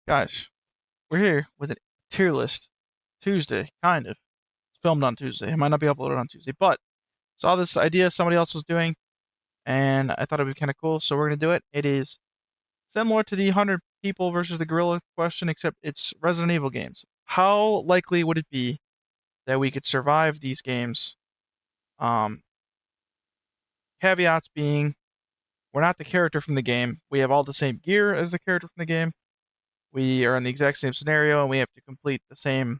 Guys, we're here with a tier list Tuesday, kind of. It's filmed on Tuesday. It might not be uploaded on Tuesday, but saw this idea somebody else was doing, and I thought it'd be kind of cool, so we're gonna do it. It is similar to the 100 people versus the gorilla question, except it's Resident Evil games. How likely would it be that we could survive these games? Um, Caveats being, we're not the character from the game. We have all the same gear as the character from the game. We are in the exact same scenario, and we have to complete the same,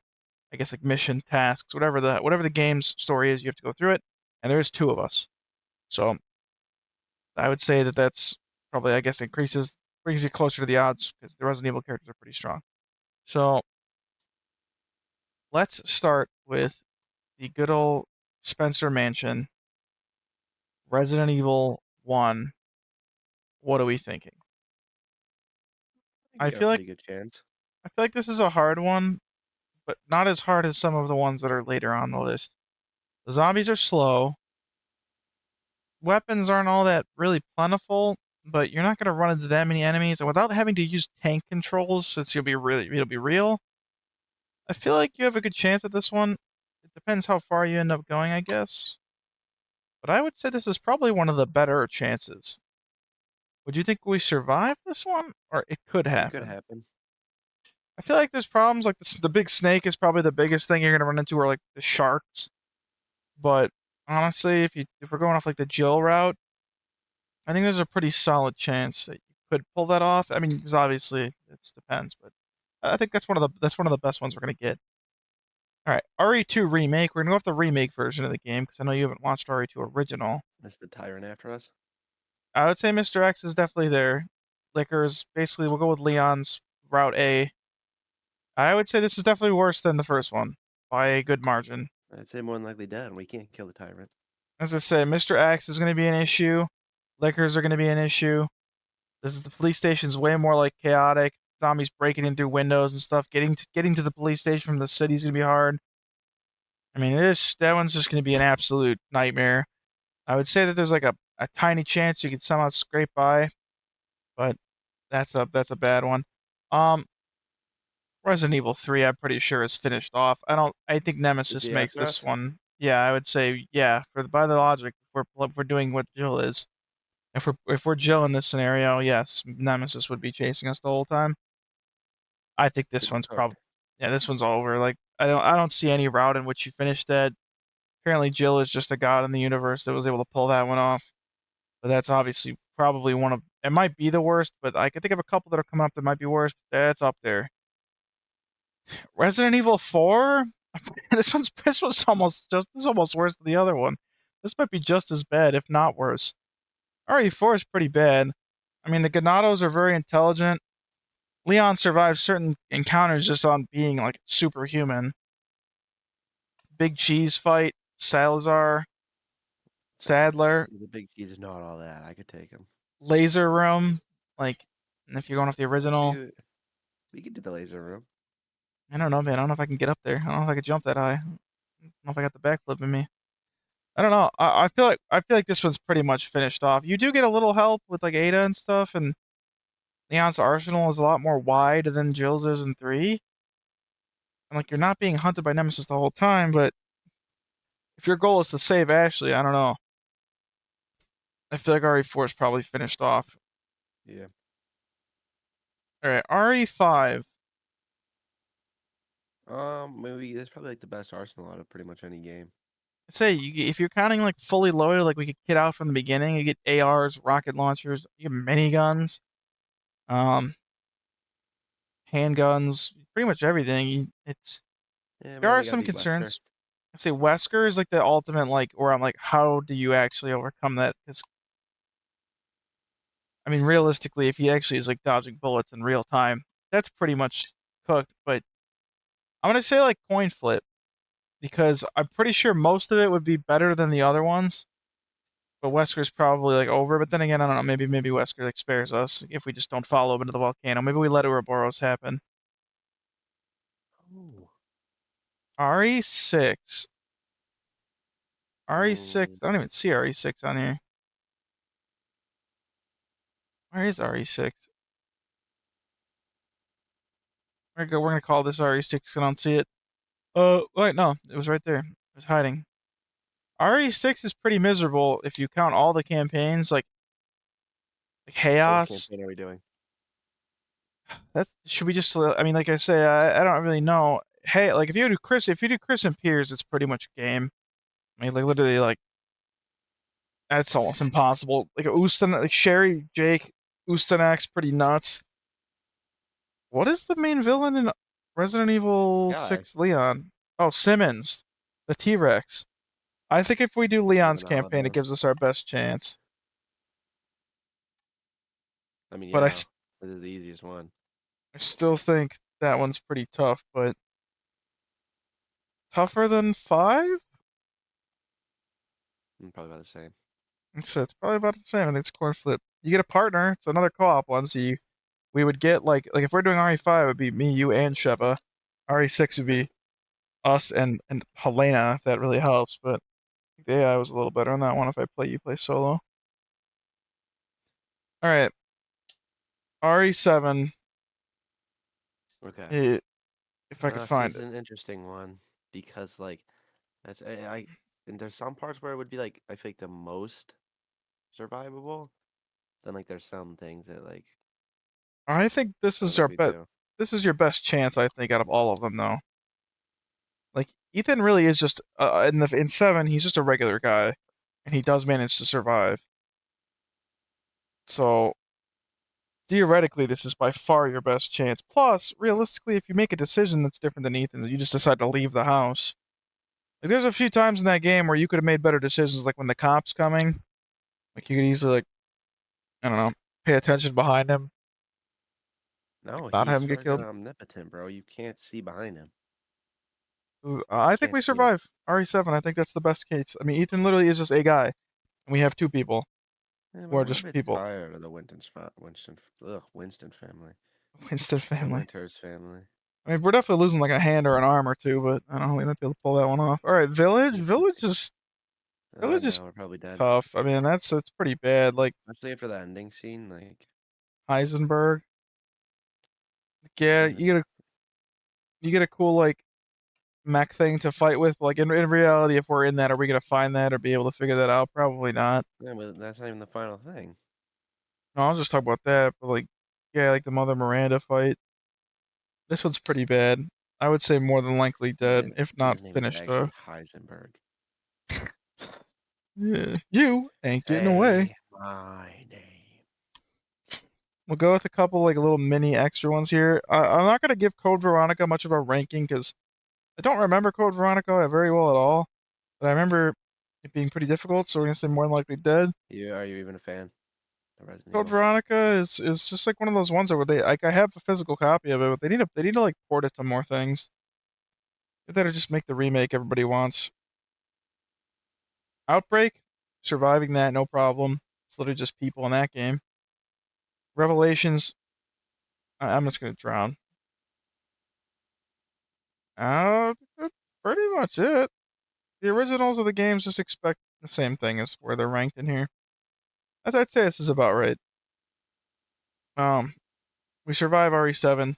I guess, like mission tasks, whatever the game's story is. You have to go through it, and there's two of us. So I would say that that's probably, I guess, brings you closer to the odds because the Resident Evil characters are pretty strong. So let's start with the good old Spencer Mansion, Resident Evil 1. What are we thinking? I think I we got a feel like pretty good chance. I feel like this is a hard one, but not as hard as some of the ones that are later on the list. The zombies are slow. Weapons aren't all that really plentiful, but you're not going to run into that many enemies, and without having to use tank controls, since you'll be real. I feel like you have a good chance at this one. It depends how far you end up going, I guess. But I would say this is probably one of the better chances. Would you think we survive this one, or it could It could happen? happen. I feel like there's problems like the big snake is probably the biggest thing you're going to run into, or like the sharks. But honestly, if we're going off like the Jill route, I think there's a pretty solid chance that you could pull that off. I mean, because obviously it depends, but I think that's one of the best ones we're gonna get. All right, RE2 remake. We're gonna go with the remake version of the game because I know you haven't watched RE2 original. That's the tyrant after us. I would say Mr. X is definitely there. Liquors, basically, we'll go with Leon's Route A. I would say this is definitely worse than the first one by a good margin. I'd say more than likely dead. We can't kill the tyrant. As I say, Mr. X is going to be an issue. Liquors are going to be an issue. The police station's way more like chaotic. Zombies breaking in through windows and stuff. Getting to the police station from the city's gonna be hard. I mean, that one's just gonna be an absolute nightmare. I would say that there's like a tiny chance you could somehow scrape by, but that's a bad one. Um, Resident Evil 3, I'm pretty sure is finished off. I think Is Nemesis he makes after this us? one. Yeah, I would say yeah. By the logic, if we're doing what Jill is. If we're Jill in this scenario, yes, Nemesis would be chasing us the whole time. I think this Could be one's cooked. probably yeah, this one's over. Like I don't see any route in which you finish that. Apparently Jill is just a god in the universe that was able to pull that one off. But that's obviously probably one of it might be the worst, but I can think of a couple that are coming up that might be worse. That's up there. Resident Evil 4? This is almost worse than the other one. This might be just as bad, if not worse. RE4 is pretty bad. I mean, the Ganados are very intelligent. Leon survives certain encounters just on being like superhuman. Big cheese fight, Salazar, Sadler, The big cheese is not all that. I could take him. laser room. Like, and if you're going off the We original, could, we could do the laser room. I don't know, man. I don't know if I can get up there. I don't know if I could jump that high. I don't know if I got the backflip in me. I don't know. I feel like this one's pretty much finished off. You do get a little help with like Ada and stuff, and Leon's arsenal is a lot more wide than Jill's is in 3. And like you're not being hunted by Nemesis the whole time, but if your goal is to save Ashley, I don't know. I feel like RE4 is probably finished off. Yeah. All right, RE5. Maybe that's probably like the best arsenal out of pretty much any game. Say if you're counting like fully loaded, like we could kit out from the beginning, you get ARs, rocket launchers, you get miniguns, um, handguns, pretty much everything. It's Yeah, there maybe are we gotta some beat Wesker. concerns. I say Wesker is like the ultimate like where I'm like, how do you actually overcome that? Because I mean, realistically, if he actually is like dodging bullets in real time, that's pretty much cooked. But I'm gonna say like coin flip because I'm pretty sure most of it would be better than the other ones. But Wesker's probably like over. But then again, I don't know. Maybe Wesker like spares us if we just don't follow him into the volcano. Maybe we let Ouroboros happen. Oh. RE6. RE6. Mm, I don't even see RE6 on here. Where is RE6? We're gonna call this RE6. I don't see it. Wait, no, it was right there. It was hiding. RE6 is pretty miserable if you count all the campaigns, like What Chaos. campaign are we doing? That's should we just? I mean, like I say, I don't really know. Hey, like if you do Chris and Piers, it's pretty much a game. I mean, like literally, like that's almost impossible. Like Ustan, like Sherry, Jake, Ustanak's pretty nuts. What is the main villain in Resident Evil Guy. 6 Leon? Oh, Simmons, the T-Rex. I think if we do He's Leon's even a hot campaign, it dog. gives us our best chance. I mean, But yeah, this is the easiest one. I still think that one's pretty tough, but tougher than 5? Probably about the same. It's probably about the same. I think it's coin flip. You get a partner. It's another co-op one. So we would get like if we're doing RE5, it would be me, you, and Sheba. RE6 would be us and Helena. If that really helps. But the AI was a little better on that one. If I play, you play solo. All right, RE7. Okay. If I could See, find this is it. an interesting one because, like, that's and there's some parts where it would be like I think the most survivable. Then like there's some things that like I think this I don't is know our if we bet. do. This is your best chance, I think, out of all of them, though. Like Ethan really is just in 7, he's just a regular guy, and he does manage to survive. So theoretically, this is by far your best chance. Plus, realistically, if you make a decision that's different than Ethan's, you just decide to leave the house. Like, there's a few times in that game where you could have made better decisions, like when the cop's coming. Like, you could easily, like, I don't know, pay attention behind him, like, No, not have he's him get fucking killed. omnipotent, bro. You can't see behind him. I think Can't we see him. survive. RE7, I think that's the best case. I mean, Ethan literally is just a guy, and we have 2 people Yeah, who but are I'm a just bit people. tired of the Winston family. Winston The family. Winters family. I mean, we're definitely losing like a hand or an arm or two, but I don't know, we might be able to pull that one off. All right, Village. Village is No, we're probably dead. tough. I mean, it's pretty bad. Like Especially after the ending scene, like Heisenberg. Yeah, yeah, you get a cool like mech thing to fight with. Like in reality, if we're in that, are we gonna find that or be able to figure that out? Probably not. yeah, but that's not even the final thing. No, I'll just talk about that. But like, yeah, like the Mother Miranda fight. This one's pretty bad. I would say more than likely dead, if not His name is finished. actually Heisenberg. Yeah, you ain't getting away. Say my name. We'll go with a couple like little mini extra ones here. I'm not gonna give Code Veronica much of a ranking because I don't remember Code Veronica very well at all. But I remember it being pretty difficult, so we're gonna say more than likely dead. Are you even a fan of Resident Code Evil? Veronica is just like one of those ones where they like I have a physical copy of it, but they need to like port it to more things. They better just make the remake everybody wants. Outbreak, surviving that no problem. It's literally just people in that game. Revelations, I'm just gonna drown. That's pretty much it. The originals of the games just expect the same thing as where they're ranked in here. I'd say this is about right. Um, we survive RE7.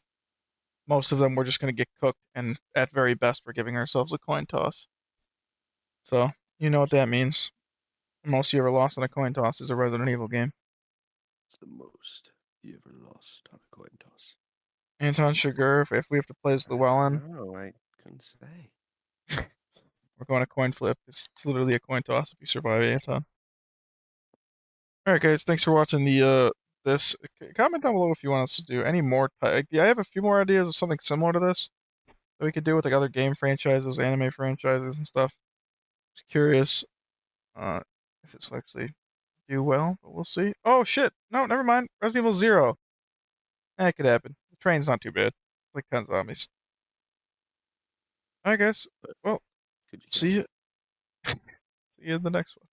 Most of them we're just gonna get cooked, and at very best we're giving ourselves a coin toss. So you know what that means. Most you ever lost on a coin toss is a Resident Evil game. It's the most you ever lost on a coin toss. Anton Chigurh, if we have to play as I don't Llewellyn, know. I couldn't say. we're going to coin flip. It's literally a coin toss if you survive Anton. All right, guys. Thanks for watching the this. Comment down below if you want us to do any more. Yeah, I have a few more ideas of something similar to this that we could do with like other game franchises, anime franchises, and stuff. Just curious uh, if it's actually do well, but we'll see. Oh shit! No, never mind. Resident Evil 0. That could happen. The train's not too bad. It's like 10 zombies. All right, guys. But Well, could you kill see me? you. See you in the next one.